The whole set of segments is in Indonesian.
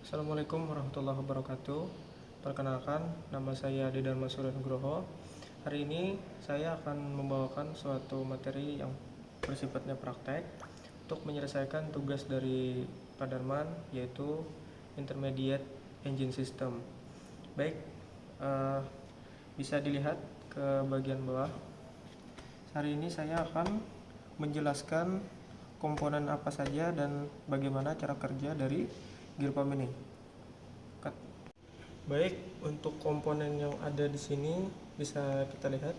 Assalamualaikum warahmatullahi wabarakatuh. Perkenalkan, nama saya Dedan Masurin Nugroho. Hari ini saya akan membawakan suatu materi yang bersifatnya praktek untuk menyelesaikan tugas dari Pak Darman, yaitu Intermediate Engine System. Baik, eh, bisa dilihat ke bagian bawah. Hari ini saya akan menjelaskan komponen apa saja dan bagaimana cara kerja dari gear pump ini. Baik, untuk komponen yang ada di sini bisa kita lihat,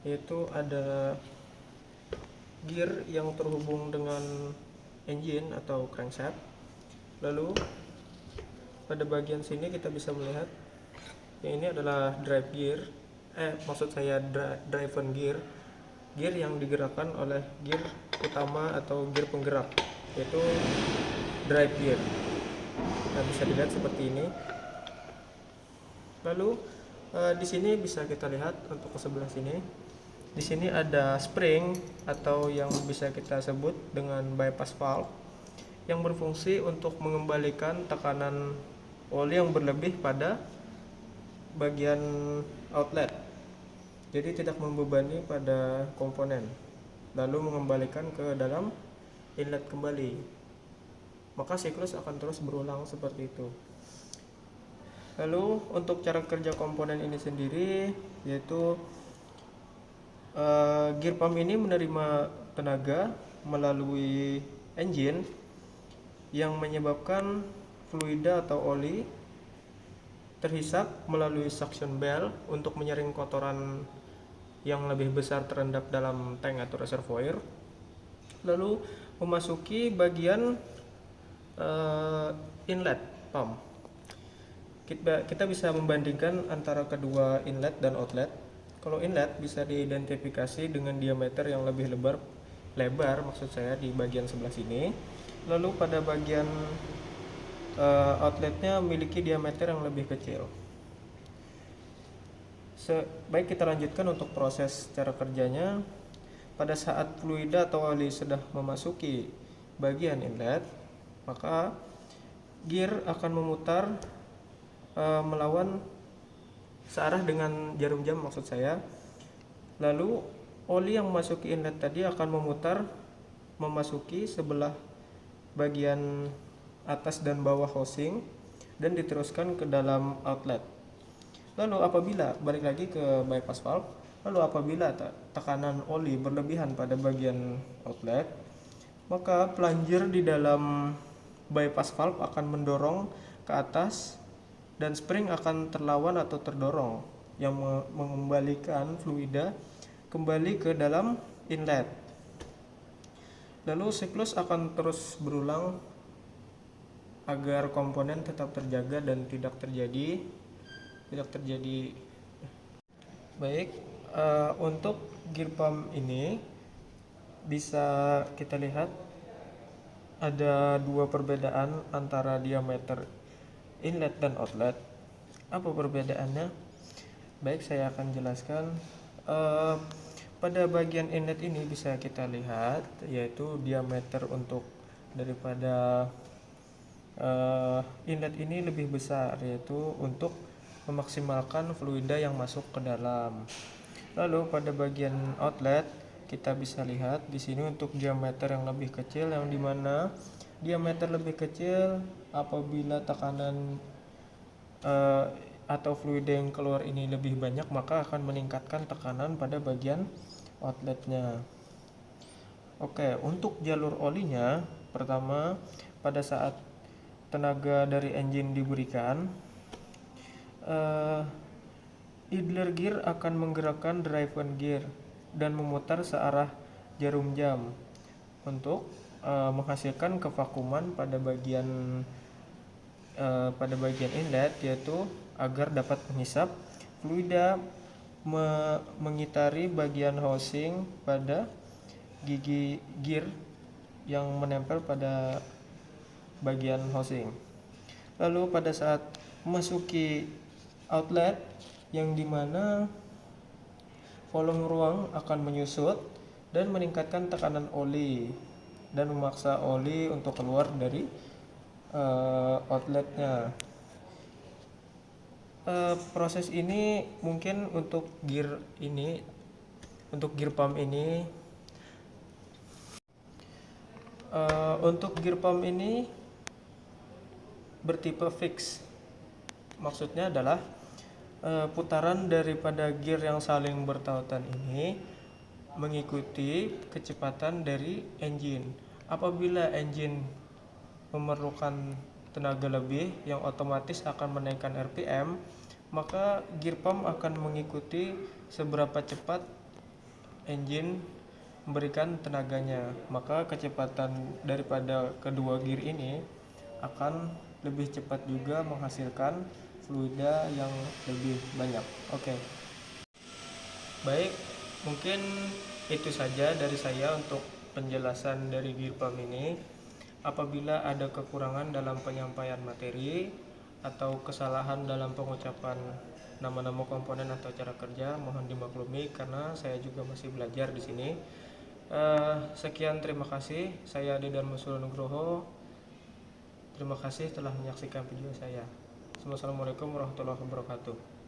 yaitu ada gear yang terhubung dengan engine atau crankshaft. Lalu pada bagian sini kita bisa melihat yang ini adalah drive gear, maksud saya driven gear, gear yang digerakkan oleh gear utama atau gear penggerak, yaitu drive gear. Nah, bisa dilihat seperti ini. Lalu di sini bisa kita lihat untuk ke sebelah sini. Di sini ada spring atau yang bisa kita sebut dengan bypass valve yang berfungsi untuk mengembalikan tekanan oli yang berlebih pada bagian outlet. Jadi tidak membebani pada komponen, lalu mengembalikan ke dalam inlet kembali. Maka siklus akan terus berulang seperti itu. Lalu untuk cara kerja komponen ini sendiri, yaitu gear pump ini menerima tenaga melalui engine yang menyebabkan fluida atau oli terhisap melalui suction bell untuk menyaring kotoran yang lebih besar terendap dalam tank atau reservoir, lalu memasuki bagian inlet pump. Kita bisa membandingkan antara kedua inlet dan outlet. Kalau inlet bisa diidentifikasi dengan diameter yang lebih lebar maksud saya di bagian sebelah sini. Lalu pada bagian outletnya memiliki diameter yang lebih kecil. Baik, kita lanjutkan untuk proses cara kerjanya. Pada saat fluida atau oli sudah memasuki bagian inlet, maka gear akan memutar melawan searah dengan jarum jam maksud saya. Lalu oli yang memasuki inlet tadi akan memutar memasuki sebelah bagian atas dan bawah housing dan diteruskan ke dalam outlet. Lalu apabila balik lagi ke bypass valve, lalu apabila tekanan oli berlebihan pada bagian outlet, maka plunger di dalam bypass valve akan mendorong ke atas dan spring akan terlawan atau terdorong yang mengembalikan fluida kembali ke dalam inlet. Lalu siklus akan terus berulang agar komponen tetap terjaga dan tidak terjadi. Baik, untuk gear pump ini bisa kita lihat ada dua perbedaan antara diameter inlet dan outlet. Apa perbedaannya? Baik, saya akan jelaskan. Pada bagian inlet ini bisa kita lihat yaitu diameter untuk daripada inlet ini lebih besar, yaitu untuk memaksimalkan fluida yang masuk ke dalam. Lalu pada bagian outlet kita bisa lihat di sini untuk diameter yang lebih kecil, yang dimana diameter lebih kecil apabila tekanan atau fluida yang keluar ini lebih banyak, maka akan meningkatkan tekanan pada bagian outletnya. Oke, untuk jalur olinya, pertama pada saat tenaga dari engine diberikan, idler gear akan menggerakkan driven gear dan memutar searah jarum jam untuk menghasilkan kevakuman pada bagian inlet, yaitu agar dapat menghisap fluida mengitari bagian housing pada gigi gear yang menempel pada bagian housing. Lalu pada saat memasuki outlet, yang dimana volume ruang akan menyusut dan meningkatkan tekanan oli dan memaksa oli untuk keluar dari outletnya. Proses ini mungkin untuk gear pump ini bertipe fix. Maksudnya adalah putaran daripada gear yang saling bertautan ini mengikuti kecepatan dari engine. Apabila engine memerlukan tenaga lebih yang otomatis akan menaikkan RPM, maka gear pump akan mengikuti seberapa cepat engine memberikan tenaganya. Maka kecepatan daripada kedua gear ini akan lebih cepat juga menghasilkan fluida yang lebih banyak. Oke. Baik, mungkin itu saja dari saya untuk penjelasan dari gear pump ini. Apabila ada kekurangan dalam penyampaian materi atau kesalahan dalam pengucapan nama-nama komponen atau cara kerja, mohon dimaklumi karena saya juga masih belajar di sini. Sekian, terima kasih. Saya Adi Darmasulo Nugroho. Terima kasih telah menyaksikan video saya. Wassalamualaikum warahmatullahi wabarakatuh.